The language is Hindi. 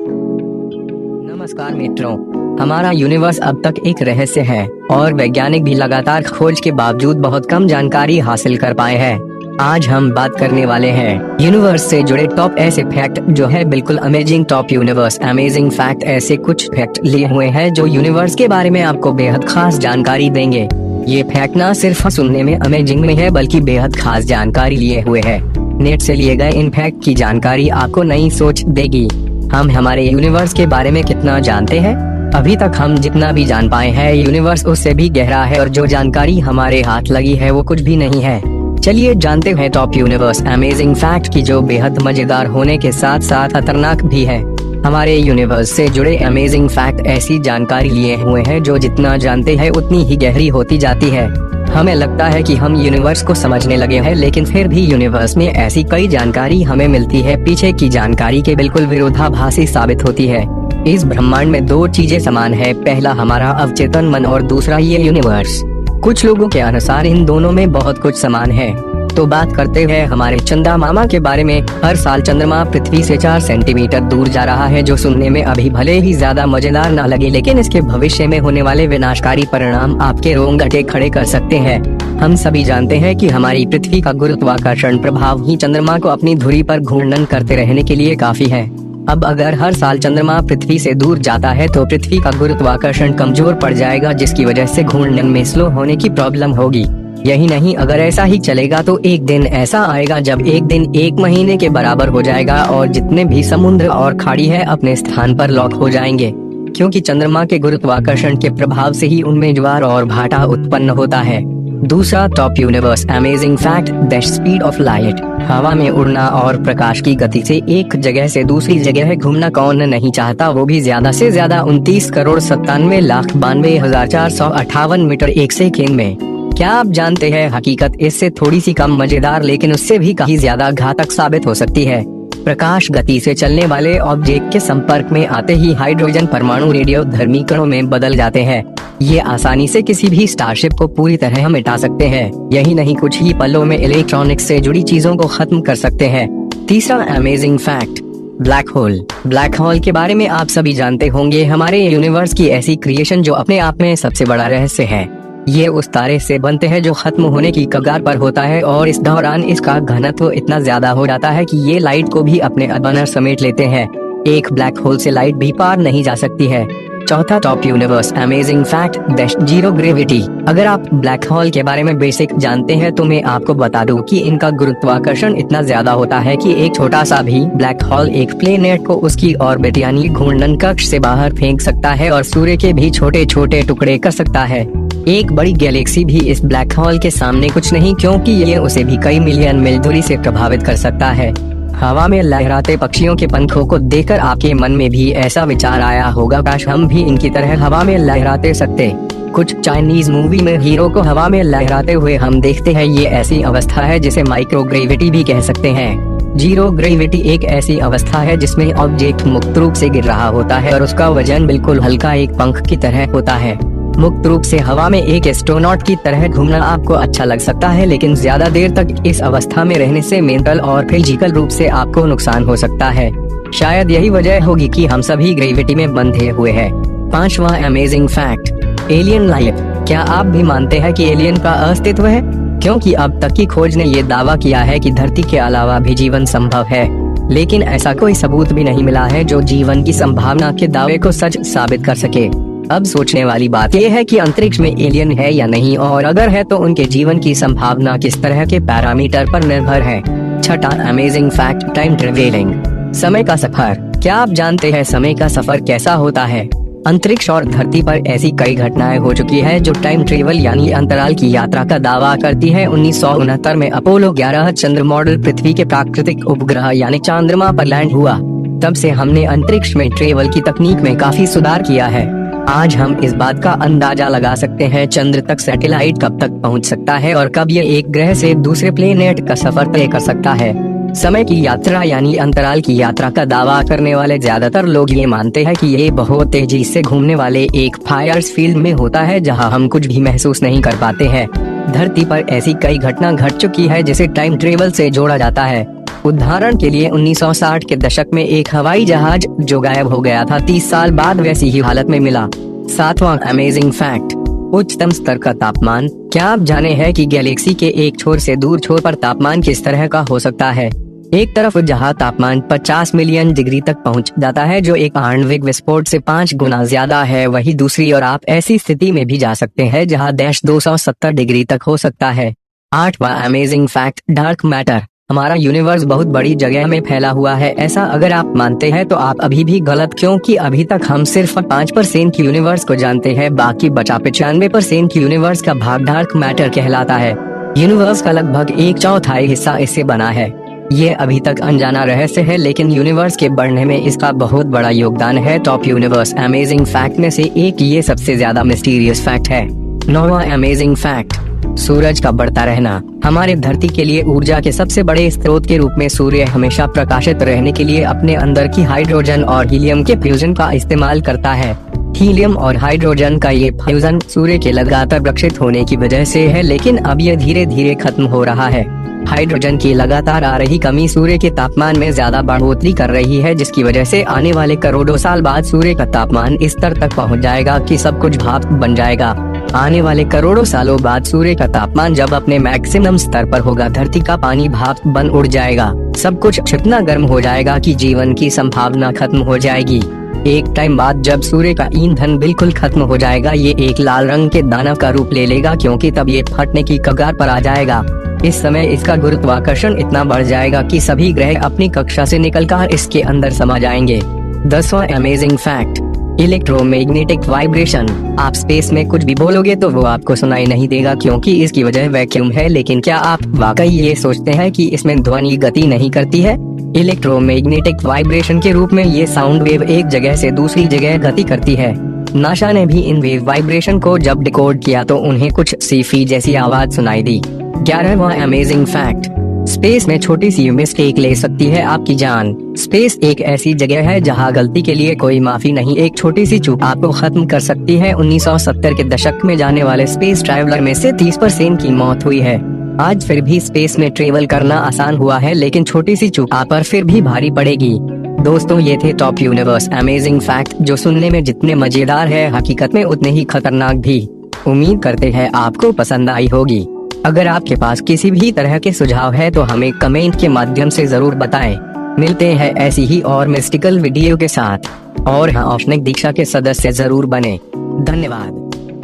नमस्कार मित्रों, हमारा यूनिवर्स अब तक एक रहस्य है और वैज्ञानिक भी लगातार खोज के बावजूद बहुत कम जानकारी हासिल कर पाए हैं। आज हम बात करने वाले हैं यूनिवर्स से जुड़े टॉप ऐसे फैक्ट जो है बिल्कुल amazing. Top universe amazing fact, ऐसे कुछ फैक्ट लिए हुए हैं जो यूनिवर्स के बारे में आपको बेहद खास जानकारी देंगे। ये फैक्ट ना सिर्फ सुनने में अमेजिंग में है बल्कि बेहद खास जानकारी लिए हुए है। नेट से लिए गए इन फैक्ट की जानकारी आपको नई सोच देगी। हम हमारे यूनिवर्स के बारे में कितना जानते हैं? अभी तक हम जितना भी जान पाए हैं यूनिवर्स उससे भी गहरा है और जो जानकारी हमारे हाथ लगी है वो कुछ भी नहीं है। चलिए जानते हैं टॉप यूनिवर्स अमेजिंग फैक्ट की जो बेहद मजेदार होने के साथ साथ खतरनाक भी है। हमारे यूनिवर्स से जुड़े अमेजिंग फैक्ट ऐसी जानकारी लिए हुए हैं जो जितना जानते हैं उतनी ही गहरी होती जाती है। हमें लगता है कि हम यूनिवर्स को समझने लगे हैं, लेकिन फिर भी यूनिवर्स में ऐसी कई जानकारी हमें मिलती है पीछे की जानकारी के बिल्कुल विरोधाभासी साबित होती है। इस ब्रह्मांड में दो चीजें समान है, पहला हमारा अवचेतन मन और दूसरा ये यूनिवर्स। कुछ लोगों के अनुसार इन दोनों में बहुत कुछ समान है। तो बात करते हैं हमारे चंदा मामा के बारे में। हर साल चंद्रमा पृथ्वी से 4 सेंटीमीटर दूर जा रहा है, जो सुनने में अभी भले ही ज्यादा मजेदार न लगे, लेकिन इसके भविष्य में होने वाले विनाशकारी परिणाम आपके रोंगटे खड़े कर सकते हैं। हम सभी जानते हैं कि हमारी पृथ्वी का गुरुत्वाकर्षण प्रभाव ही चंद्रमा को अपनी धुरी पर घूर्णन करते रहने के लिए काफी है। अब अगर हर साल चंद्रमा पृथ्वी से दूर जाता है तो पृथ्वी का गुरुत्वाकर्षण कमजोर पड़ जाएगा, जिसकी वजह से घूर्णन में स्लो होने की प्रॉब्लम होगी। यही नहीं, अगर ऐसा ही चलेगा तो एक दिन ऐसा आएगा जब एक दिन 1 महीने के बराबर हो जाएगा और जितने भी समुद्र और खाड़ी है अपने स्थान पर लॉक हो जाएंगे, क्योंकि चंद्रमा के गुरुत्वाकर्षण के प्रभाव से ही उनमें ज्वार और भाटा उत्पन्न होता है। दूसरा top universe amazing fact, the speed of light. हवा में उड़ना और प्रकाश की गति से एक जगह से दूसरी जगह घूमना कौन नहीं चाहता, वो भी ज्यादा से ज्यादा 29,97,92,458 मीटर एक सेकेंड में। क्या आप जानते हैं हकीकत इससे थोड़ी सी कम मजेदार लेकिन उससे भी कहीं ज्यादा घातक साबित हो सकती है। प्रकाश गति से चलने वाले ऑब्जेक्ट के संपर्क में आते ही हाइड्रोजन परमाणु रेडियोधर्मी कणों में बदल जाते हैं। ये आसानी से किसी भी स्टारशिप को पूरी तरह मिटा सकते हैं। यही नहीं, कुछ ही पलों में इलेक्ट्रॉनिक्स से जुड़ी चीजों को खत्म कर सकते हैं। तीसरा amazing fact, black hole. Black hole के बारे में आप सभी जानते होंगे, हमारे यूनिवर्स की ऐसी क्रिएशन जो अपने आप में सबसे बड़ा रहस्य है। ये उस तारे से बनते हैं जो खत्म होने की कगार पर होता है और इस दौरान इसका घनत्व इतना ज्यादा हो जाता है कि ये लाइट को भी अपने अंदर समेट लेते हैं। एक ब्लैक होल से लाइट भी पार नहीं जा सकती है। चौथा top universe amazing fact, zero gravity. अगर आप ब्लैक होल के बारे में बेसिक जानते हैं तो मैं आपको बता दूं कि इनका गुरुत्वाकर्षण इतना ज्यादा होता है कि एक छोटा सा भी ब्लैक होल एक प्लेनेट को उसकी ऑर्बिट यानी घूर्णन कक्ष से बाहर फेंक सकता है और सूर्य के भी छोटे छोटे टुकड़े कर सकता है। एक बड़ी गैलेक्सी भी इस ब्लैक होल के सामने कुछ नहीं, क्योंकि ये उसे भी कई मिलियन मील दूरी से प्रभावित कर सकता है। हवा में लहराते पक्षियों के पंखों को देखकर आपके मन में भी ऐसा विचार आया होगा, काश हम भी इनकी तरह हवा में लहराते सकते। कुछ चाइनीज मूवी में हीरो को हवा में लहराते हुए हम देखते हैं। ये ऐसी अवस्था है जिसे माइक्रोग्रेविटी भी कह सकते हैं। जीरो ग्रेविटी एक ऐसी अवस्था है जिसमें ऑब्जेक्ट मुक्त रूप से गिर रहा होता है और उसका वजन बिल्कुल हल्का एक पंख की तरह होता है। मुक्त रूप से हवा में एक एस्ट्रोनॉट की तरह घूमना आपको अच्छा लग सकता है, लेकिन ज्यादा देर तक इस अवस्था में रहने से मेंटल और फिजिकल रूप से आपको नुकसान हो सकता है। शायद यही वजह होगी कि हम सभी ग्रेविटी में बंधे हुए हैं। पांचवा अमेजिंग फैक्ट, एलियन लाइफ। क्या आप भी मानते हैं कि एलियन का अस्तित्व है? क्योंकि अब तक की खोज ने ये दावा किया है कि धरती के अलावा भी जीवन संभव है, लेकिन ऐसा कोई सबूत भी नहीं मिला है जो जीवन की संभावना के दावे को सच साबित कर सके। अब सोचने वाली बात यह है कि अंतरिक्ष में एलियन है या नहीं, और अगर है तो उनके जीवन की संभावना किस तरह के पैरामीटर पर निर्भर है। छठा अमेजिंग फैक्ट, टाइम ट्रेवलिंग। समय का सफर। क्या आप जानते हैं समय का सफर कैसा होता है? अंतरिक्ष और धरती पर ऐसी कई घटनाएं हो चुकी है जो टाइम ट्रेवल यानी अंतराल की यात्रा का दावा करती है। 1969 में अपोलो 11 चंद्र मॉडल पृथ्वी के प्राकृतिक उपग्रह यानी चंद्रमा पर लैंड हुआ। तब से हमने अंतरिक्ष में ट्रेवल की तकनीक में काफी सुधार किया है। आज हम इस बात का अंदाजा लगा सकते हैं चंद्र तक सैटेलाइट कब तक पहुंच सकता है और कब ये एक ग्रह से दूसरे प्लेनेट का सफर तय कर सकता है। समय की यात्रा यानी अंतराल की यात्रा का दावा करने वाले ज्यादातर लोग ये मानते हैं कि ये बहुत तेजी से घूमने वाले एक फायर्स फील्ड में होता है जहां हम कुछ भी महसूस नहीं कर पाते हैं। धरती पर ऐसी कई घटना घट चुकी है जिसे टाइम ट्रेवल से जोड़ा जाता है। उदाहरण के लिए 1960 के दशक में एक हवाई जहाज जो गायब हो गया था 30 साल बाद वैसी ही हालत में मिला। 7वां अमेजिंग फैक्ट, उच्चतम स्तर का तापमान। क्या आप जाने हैं कि गैलेक्सी के एक छोर से दूर छोर पर तापमान किस तरह का हो सकता है? एक तरफ जहां तापमान 50 मिलियन डिग्री तक पहुंच जाता है, जो एक आणविक विस्फोट से 5 गुना ज्यादा है, वही दूसरी ओर आप ऐसी स्थिति में भी जा सकते हैं जहां 270 डिग्री तक हो सकता है। 8वां अमेजिंग फैक्ट, डार्क मैटर। हमारा यूनिवर्स बहुत बड़ी जगह में फैला हुआ है। ऐसा अगर आप मानते हैं तो आप अभी भी गलत, क्योंकि अभी तक हम सिर्फ 5% यूनिवर्स को जानते हैं। बाकी बचा 95% यूनिवर्स का भाग डार्क मैटर कहलाता है। यूनिवर्स का लगभग 1/4 हिस्सा इससे बना है। ये अभी तक अनजाना रहस्य है, लेकिन यूनिवर्स के बढ़ने में इसका बहुत बड़ा योगदान है। टॉप यूनिवर्स अमेजिंग फैक्ट में से एक ये सबसे ज्यादा मिस्टीरियस फैक्ट है। 9वां अमेजिंग फैक्ट, सूरज का बढ़ता रहना। हमारे धरती के लिए ऊर्जा के सबसे बड़े स्रोत के रूप में सूर्य हमेशा प्रकाशित रहने के लिए अपने अंदर की हाइड्रोजन और हीलियम के फ्यूजन का इस्तेमाल करता है। हीलियम और हाइड्रोजन का ये फ्यूजन सूर्य के लगातार विकसित होने की वजह से है, लेकिन अब ये धीरे धीरे खत्म हो रहा है। हाइड्रोजन की लगातार आ रही कमी सूर्य के तापमान में ज्यादा बढ़ोतरी कर रही है, जिसकी वजह से आने वाले करोड़ों साल बाद सूर्य का तापमान इस स्तर तक पहुंच जाएगा कि सब कुछ भाप बन जाएगा। आने वाले करोड़ों सालों बाद सूर्य का तापमान जब अपने मैक्सिमम स्तर पर होगा, धरती का पानी भाप बन उड़ जाएगा। सब कुछ इतना गर्म हो जाएगा कि जीवन की संभावना खत्म हो जाएगी। एक टाइम बाद जब सूर्य का ईंधन बिल्कुल खत्म हो जाएगा, ये एक लाल रंग के दानव का रूप ले लेगा, क्योंकि तब ये फटने की कगार पर आ जाएगा। इस समय इसका गुरुत्वाकर्षण इतना बढ़ जाएगा कि सभी ग्रह अपनी कक्षा से निकलकर इसके अंदर समा जाएंगे। 10वां अमेजिंग फैक्ट, इलेक्ट्रोमैग्नेटिक वाइब्रेशन। आप स्पेस में कुछ भी बोलोगे तो वो आपको सुनाई नहीं देगा, क्योंकि इसकी वजह वैक्यूम है। लेकिन क्या आप वाकई ये सोचते हैं कि इसमें ध्वनि गति नहीं करती है? इलेक्ट्रोमैग्नेटिक वाइब्रेशन के रूप में ये साउंड वेव एक जगह से दूसरी जगह गति करती है। नासा ने भी इन वेव वाइब्रेशन को जब डिकोड किया तो उन्हें कुछ सीफी जैसी आवाज सुनाई दी। 11वां अमेजिंग फैक्ट, स्पेस में छोटी सी मिस्टेक ले सकती है आपकी जान। स्पेस एक ऐसी जगह है जहां गलती के लिए कोई माफी नहीं। एक छोटी सी चूक आपको खत्म कर सकती है। 1970 के दशक में जाने वाले स्पेस ट्रैवलर में से 30% की मौत हुई है। आज फिर भी स्पेस में ट्रेवल करना आसान हुआ है, लेकिन छोटी सी चूक आप पर फिर भी भारी पड़ेगी। दोस्तों, ये थे टॉप यूनिवर्स अमेजिंग फैक्ट, जो सुनने में जितने मजेदार है हकीकत में उतने ही खतरनाक भी। उम्मीद करते हैं आपको पसंद आई होगी। अगर आपके पास किसी भी तरह के सुझाव है तो हमें कमेंट के माध्यम से जरूर बताएं। मिलते हैं ऐसी ही और मिस्टिकल वीडियो के साथ। और हाँ, औशनिक दीक्षा के सदस्य जरूर बने। धन्यवाद।